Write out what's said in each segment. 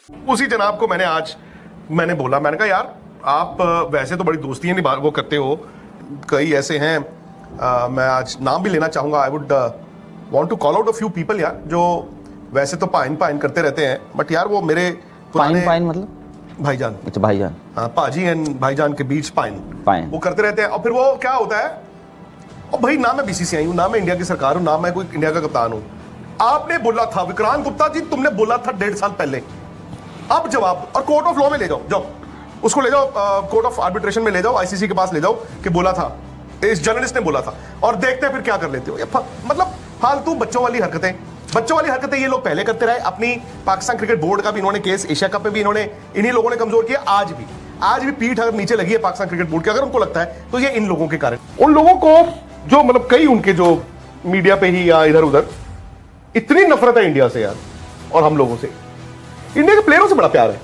उसी जनाब को मैंने बोला, मैंने कहा यार आप वैसे तो बड़ी दोस्तियां नहीं वो करते हो, कई ऐसे हैं, मैं आज नाम भी लेना चाहूंगा, I would want to call out a few people यार, जो वैसे तो पाइन पाइन करते रहते हैं, बट यार वो मेरे पुराने पाइन मतलब भाईजान, अच्छा भाईजान, हाँ पाजी एंड भाईजान के बीच पाइन वो करते रहते हैं। और फिर वो क्या होता है, और भाई ना मैं बीसीसीआई हूं, ना मैं इंडिया की सरकार हूं, ना मैं कोई इंडिया का कप्तान हूं। आपने बोला था विक्रांत गुप्ता जी, तुमने बोला था 1.5 साल पहले, अब जवाब, और कोर्ट ऑफ लॉ में ले जाओ, उसको ले जाओ, कोर्ट ऑफ आर्बिट्रेशन में ले जाओ, आईसीसी के पास ले जाओ कि बोला था, इस जर्नलिस्ट ने बोला था, और देखते हैं फिर क्या कर लेते हो। ये मतलब फालतू बच्चों वाली हरकतें ये लोग पहले करते रहे। अपनी पाकिस्तान क्रिकेट बोर्ड का भी इन्होंने केस, एशिया कप में भी इन्हीं लोगों ने कमजोर किया। आज भी पीठ अगर नीचे लगी है पाकिस्तान क्रिकेट बोर्ड की, अगर उनको लगता है तो ये इन लोगों के कारण। उन लोगों को जो मतलब कई उनके जो मीडिया पे ही या इधर उधर इतनी नफरत है इंडिया से यार, और हम लोगों से, इंडिया के प्लेयरों से बड़ा प्यार है।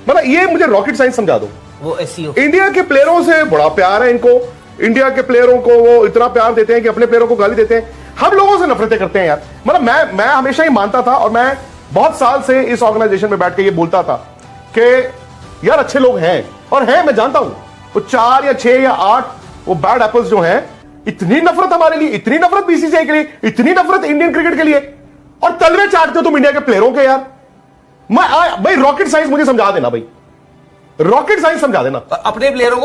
मतलब ये मुझे रॉकेट साइंस समझा दो, वो SEO इंडिया के प्लेयरों से बड़ा प्यार है इनको। इंडिया के प्लेयरों को वो इतना प्यार देते हैं कि अपने प्लेयरों को गाली देते हैं। हम लोगों से नफरतें करते हैं यार। मतलब मैं हमेशा ही मानता था, और मैं बहुत साल से इस ऑर्गेनाइजेशन में बैठ के ये बोलता था कि यार अच्छे लोग हैं, और हैं, मैं जानता हूं वो 4 या 6 या 8 वो बैड एप्पल्स जो हैं, इतनी नफरत हमारे लिए, इतनी नफरत बीसीसीआई के लिए, इतनी नफरत इंडियन क्रिकेट के लिए, और तलवे चाटते हो तुम इंडिया के प्लेयरों के यार। भाई रॉकेट साइंस मुझे समझा देना, भाई रॉकेट साइंस समझा देना। अपने प्लेयरों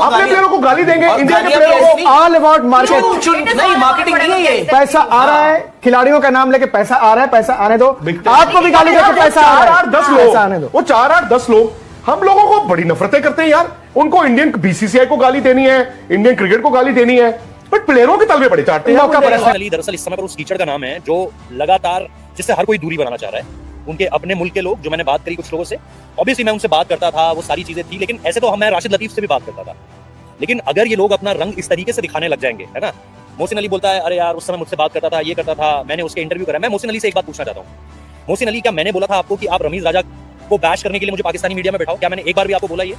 को गाली देंगे, इंडिया के प्लेयरों को ऑल अबाउट मार्केट। नहीं, मार्केटिंग नहीं है ये। पैसा आ रहा है, खिलाड़ियों का नाम लेके पैसा आ रहा है, पैसा आने दो, आपको भी गाली देके पैसा आ रहा है। 10 लोग, वो 4-8-10 लोग हम लोगों को बड़ी नफरतें करते हैं यार। उनको इंडियन बीसीसीआई को गाली देनी है, इंडियन क्रिकेट को गाली देनी है, बट प्लेयरों के तलवे बड़े चाटते हैं। दरअसल इस समय पर उस कीचड़ का नाम है जो लगातार, जिससे हर कोई दूरी बनाना चाह रहा है। उनके अपने मुल्क के लोग, जो मैंने बात करी कुछ लोगों से, ऑब्वियसली मैं उनसे बात करता था, वो सारी चीजें थी, लेकिन ऐसे तो मैं राशिद लतीफ से भी बात करता था। लेकिन अगर ये लोग अपना रंग इस तरीके से दिखाने लग जाएंगे, है ना, मोहसिन अली बोलता है अरे यार उस समय मुझसे बात करता था, ये करता था, मैंने उसके इंटरव्यू करा। मैं मोहसिन अली से एक बात पूछना चाहता हूँ, मोहसिन अली, क्या मैंने बोला था आपको कि आप रमीज राजा को बैश करने के लिए मुझे पाकिस्तानी मीडिया में बैठाओ? क्या मैंने एक बार भी आपको बोला? ये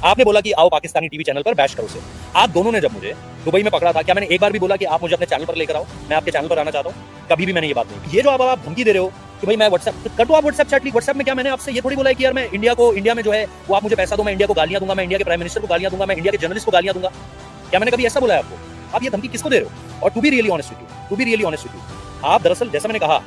आपने बोला कि आओ पाकिस्तानी टीवी चैनल पर बैश करो से। आप दोनों ने जब मुझे दुबई में पकड़ा था, क्या मैंने एक बार भी बोला कि आप मुझे अपने चैनल पर लेकर आओ, मैं आपके चैनल पर आना चाहता हूँ? कभी भी मैंने ये बात नहीं। ये जो आप धमकी दे रहे हो कि भाई मैं व्हाट्सएप कर दो, आप व्हाट्सएप चैट, व्हाट्सएप में क्या मैंने आपसे ये थोड़ी बोला है कि यार मैं इंडिया में जो है वो आप मुझे पैसा दो, मैं इंडिया को गालियां दूंगा, मैं इंडिया के प्राइम मिनिस्टर को गालियां दूंगा, मैं इंडिया के जर्नलिस्ट को गालियां दूंगा? क्या मैंने कभी ऐसा बोला है आपको? आप ये धमकी किसको दे रहे हो? और to be really honest with you, आप दरअसल जैसा मैंने कहा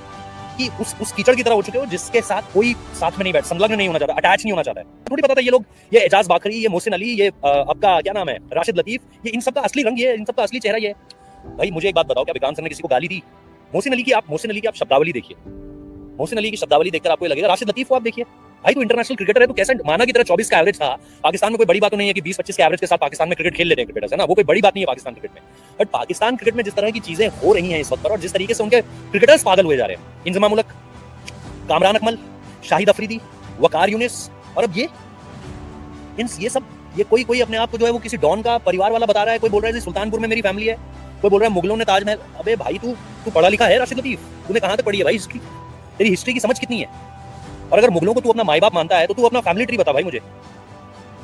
कि उस कीचड़ की तरह हो चुके हो जिसके साथ कोई साथ में नहीं बैठ, संलग्न नहीं होना चाहता, अटैच नहीं होना चाहता है। थोड़ी पता था ये लोग, ये एजाज बाकरी, ये मोहसिन अली, ये आपका क्या नाम है, राशिद लतीफ, ये इन सबका असली रंग, ये इन सबका असली चेहरा ये। भाई मुझे एक बात बताओ, क्या विक्रांत सर ने किसी को गाली दी? मोहसिन अली की आप शब्दावली देखिए, मोहसिन अली की शब्दावली देखकर आपको लगेगा। राशिद लतीफ को आप देखिए, भाई तू इंटरनेशनल क्रिकेटर है, तो कैसे माना की तरह 24 का एवरेज था। पाकिस्तान में कोई बड़ी बात तो नहीं है कि 20-25 के एवरेज के साथ पाकिस्तान में क्रिकेट खेल लेते हैं क्रिकेटर्स, है ना, वो कोई बड़ी बात नहीं है पाकिस्तान क्रिकेट में। बट पाकिस्तान क्रिकेट में जिस तरह की चीजें हो रही हैं इस वक्त पर, और जिस तरीके से उनके क्रिकेटर्स पागल हुए जा रहे हैं, इंजमाम उलक, कामरान अकमल, शाहिद अफरीदी, वकार यूनिस, और अब ये सब कोई अपने आप को जो है वो किसी डॉन का परिवार वाला बता रहा है। कोई बोल रहा है सुल्तानपुर में मेरी फैमिली है, कोई बोल रहा है मुगलों ने ताजमहल। अबे भाई तू पढ़ा लिखा है राशिद लतीफ? तूने कहां तक पढ़ी है भाई हिस्ट्री? तेरी हिस्ट्री की समझ कितनी है? और अगर मुगलों को तू अपना माई बाप मानता है तो तू अपना फैमिली ट्री बता भाई मुझे।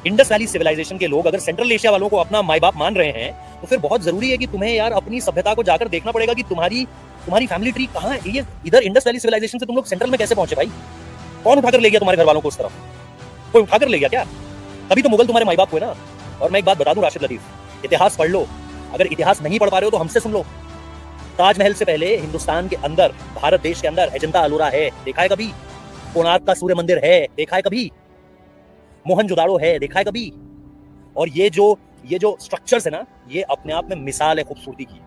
इंडस वैली सिविलाइजेशन के लोग अगर सेंट्रल एशिया वालों को अपना माई बाप मान रहे हैं, तो फिर बहुत जरूरी है कि तुम्हें यार अपनी सभ्यता को जाकर देखना पड़ेगा कि तुम्हारी फैमिली ट्री कहां है। ये इधर इंडस वैली सिविलाइजेशन से तुम लोग सेंट्रल में कैसे पहुंचे भाई? कौन उठाकर ले गया तुम्हारे घर वालों को उस तरफ? कोई उठाकर ले गया क्या? तभी तो मुगल तुम्हारे माई बाप हुए ना। और मैं एक बात बता दूं राशिद लतीफ, इतिहास पढ़ लो, अगर इतिहास नहीं पढ़ पा रहे हो तो हमसे सुन लो। ताजमहल से पहले हिंदुस्तान के अंदर, भारत देश के अंदर अजंता अलोरा है, देखा है कभी? कोणार्क का सूर्य मंदिर है, देखा है कभी? मोहनजोदाड़ो है, देखा है कभी? और ये जो स्ट्रक्चर्स है ना, ये अपने आप में मिसाल है खूबसूरती की।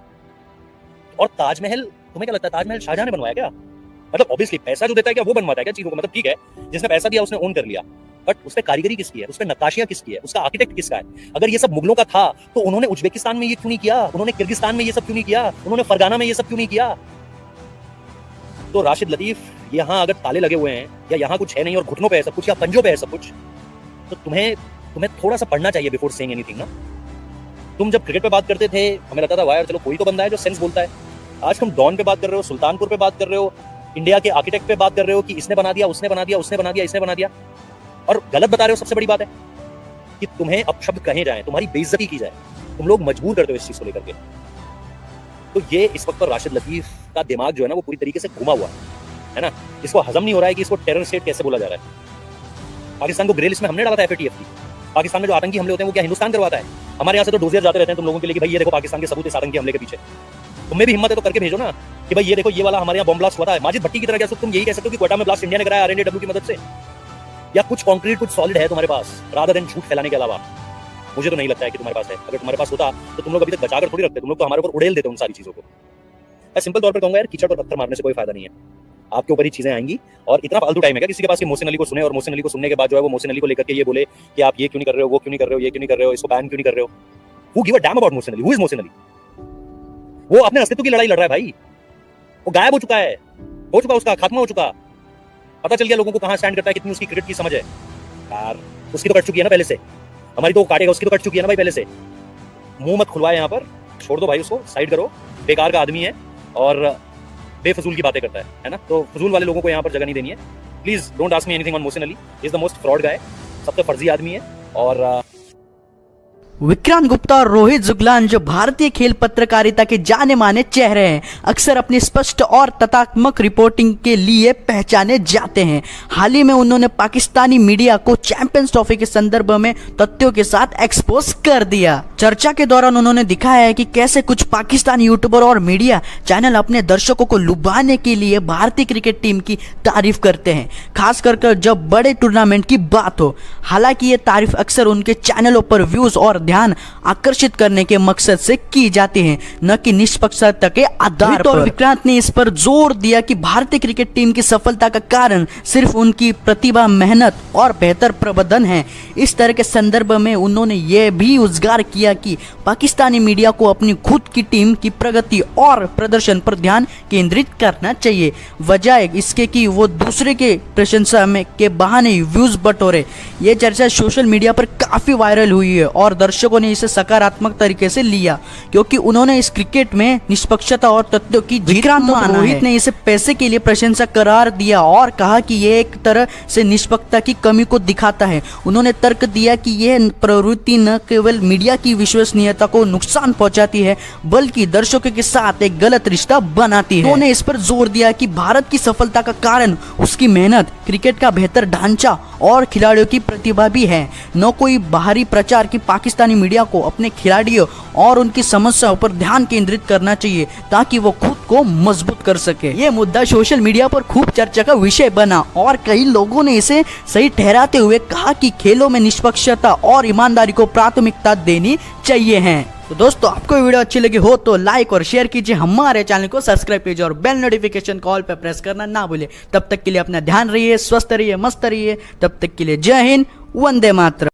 और ताजमहल, तुम्हें क्या लगता है ताजमहल शाहजहां ने बनवाया क्या? मतलब ऑब्वियसली पैसा जो देता है क्या वो बनवाता है क्या चीजों को? मतलब ठीक है, जिसने पैसा दिया उसने ओन कर लिया, बट उस पे कारीगरी किसकी है? उस पे नक्काशियां किसकी है? उसका आर्किटेक्ट किसका है? अगर ये सब मुगलों का था तो उन्होंने उज्बेकिस्तान में ये क्यों नहीं किया? उन्होंने किर्गिस्तान में ये सब क्यों नहीं किया? उन्होंने फरगाना में ये सब क्यों नहीं किया? तो राशिद लतीफ, यहाँ अगर ताले लगे हुए हैं या यहाँ कुछ है नहीं और घुटनों पे है सब कुछ या पंजों पे है सब कुछ, तो तुम्हें थोड़ा सा पढ़ना चाहिए बिफोर सेइंग एनीथिंग ना। तुम जब क्रिकेट पे बात करते थे हमें लगता था वाह यार चलो कोई तो बंदा है जो सेंस बोलता है। आज तुम डॉन पे बात कर रहे हो, सुल्तानपुर पे बात कर रहे हो, इंडिया के आर्किटेक्ट पे बात कर रहे हो कि इसने बना दिया, उसने बना दिया, उसने बना दिया, इसने बना दिया, और गलत बता रहे हो। सबसे बड़ी बात है कि तुम्हें अपशब्द कहे जाए, तुम्हारी बेइज्जती की जाए, तुम लोग मजबूर करते हो इस चीज को लेकर के। तो ये इस वक्त पर राशिद लतीफ का दिमाग जो है ना वो पूरी तरीके से घुमा हुआ है। है ना। इसको हजम नहीं हो रहा है कि इसको टेरर स्टेट कैसे बोला जा रहा है। पाकिस्तान को ग्रे लिस्ट में हमने डाला था FATF की। पाकिस्तान में जो आतंकी हमले होते हैं वो क्या हिंदुस्तान करवाता है? हमारे यहाँ से तो डोजियर जाते रहते हैं तुम लोगों के लिए कि भाई ये देखो पाकिस्तान के सबूत इस आतंकी हमले के पीछे। तुम्हें भी हिम्मत है तो करके भेजो ना कि भाई ये देखो ये वाला हमारे यहाँ बॉम्ब ब्लास्ट हुआ था। माजिद भट्टी की तरह क्या तुम यही कह सकते हो कि क्वेटा में ब्लास्ट इंडिया ने कराया RNAW की मदद से? या कुछ कॉन्क्रीट कुछ सॉलिड है तुम्हारे पास रादर देन झूठ फैलाने के अलावा? मुझे तो नहीं लगता है कि तुम्हारे पास है। अगर तुम्हारे पास होता तो तुम लोग अभी तक बचाकर थोड़ी रखते, तुम लोग तो हमारे ऊपर उड़ेल देते उन सारी चीजों को। मैं सिंपल तौर पर कहूंगा यार, कीचड़ पर पत्थर मारने से कोई फायदा नहीं है। आपके ऊपर ही चीजें आएंगी और इतना फालतू टाइम है क्या किसी के पास कि मोहसिन अली को सुने और मोहसिन अली को सुनने के बाद जो है वो मोहसिन अली को लेकर के ये बोले कि आप ये क्यों नहीं कर रहे हो, वो क्यों नहीं कर रहे हो, ये क्यों नहीं कर रहे हो, इसको बैन क्यों नहीं कर रहे हो? Who give a damn about Mohsin Ali? Who is Mohsin Ali? वो अपने अस्तित्व की लड़ाई लड़ रहा है भाई। वो गायब हो चुका है, हो चुका, उसका खात्मा हो चुका। पता चल गया लोगों को कहां स्टैंड करता है, कितनी उसकी क्रिकेट की समझ है। यार उसकी तो कट चुकी है ना पहले से, हमारी तो काटेगा, उसकी तो कट चुकी है ना भाई पहले से। मुंह मत खुलवाए यहाँ पर, छोड़ दो भाई उसको, साइड करो। बेकार का आदमी है और बेफजूल की बातें करता है ना। तो फजूल वाले लोगों को यहाँ पर जगह नहीं देनी है। Please don't ask me anything on Mohsin Ali, is the most fraud guy, सबसे फर्जी आदमी है। और विक्रांत गुप्ता और रोहित जुगलान जो भारतीय खेल पत्रकारिता के जाने माने चेहरे हैं, अक्सर अपनी स्पष्ट और तथ्यात्मक रिपोर्टिंग के लिए पहचाने जाते हैं। हाल ही में उन्होंने पाकिस्तानी मीडिया को चैंपियंस ट्रॉफी के संदर्भ में तथ्यों के साथ एक्सपोज कर दिया। चर्चा के दौरान उन्होंने दिखाया है कि कैसे कुछ पाकिस्तानी यूट्यूबर और मीडिया चैनल अपने दर्शकों को लुभाने के लिए भारतीय क्रिकेट टीम की तारीफ करते हैं, खास कर जब बड़े टूर्नामेंट की बात हो। हालांकि ये तारीफ अक्सर उनके चैनलों पर व्यूज और ध्यान आकर्षित करने के मकसद से की जाती है, न कि निष्पक्षता के आधार पर। विक्रांत ने इस पर जोर दिया कि भारतीय क्रिकेट टीम की सफलता का कारण सिर्फ उनकी प्रतिभा, मेहनत और बेहतर प्रबंधन है। इस तरह के संदर्भ में उन्होंने यह भी उजागर किया कि पाकिस्तानी मीडिया को अपनी खुद की टीम की प्रगति और प्रदर्शन पर ध्यान केंद्रित करना चाहिए, वजह इसके कि वो दूसरे के प्रशंसा में के बहाने व्यूज बटोरे। ये चर्चा सोशल मीडिया पर काफी वायरल हुई है और दर्शकों ने इसे सकारात्मक तरीके से लिया, क्योंकि उन्होंने इस क्रिकेट में निष्पक्षता और तथ्यों की जीत माना। रोहित ने इसे पैसे के लिए प्रशंसा करार दिया और कहा कि यह एक तरह से निष्पक्षता की कमी को दिखाता है। उन्होंने तर्क दिया कि यह प्रवृत्ति न केवल मीडिया की विश्वसनीयता को नुकसान पहुंचाती है, बल्कि दर्शकों के साथ एक गलत रिश्ता बनाती है। उन्होंने इस पर जोर दिया कि भारत की सफलता का कारण उसकी मेहनत, क्रिकेट का बेहतर ढांचा और खिलाड़ियों की प्रतिभा भी है, न कोई बाहरी प्रचार की। पाकिस्तानी मीडिया को अपने खिलाड़ियों और उनकी समस्याओं पर ध्यान केंद्रित करना चाहिए ताकि वो खुद को मजबूत कर सके। ये मुद्दा सोशल मीडिया पर खूब चर्चा का विषय बना और कई लोगों ने इसे सही ठहराते हुए कहा कि खेलों में निष्पक्षता और ईमानदारी को प्राथमिकता देनी चाहिए है। तो दोस्तों, आपको वीडियो अच्छी लगी हो तो लाइक और शेयर कीजिए, हमारे चैनल को सब्सक्राइब कीजिए और बेल नोटिफिकेशन कॉल पर प्रेस करना ना भूलिए। तब तक के लिए अपना ध्यान रहिए, स्वस्थ रहिए, मस्त रहिए। तब तक के लिए जय हिंद, वंदे मातरम।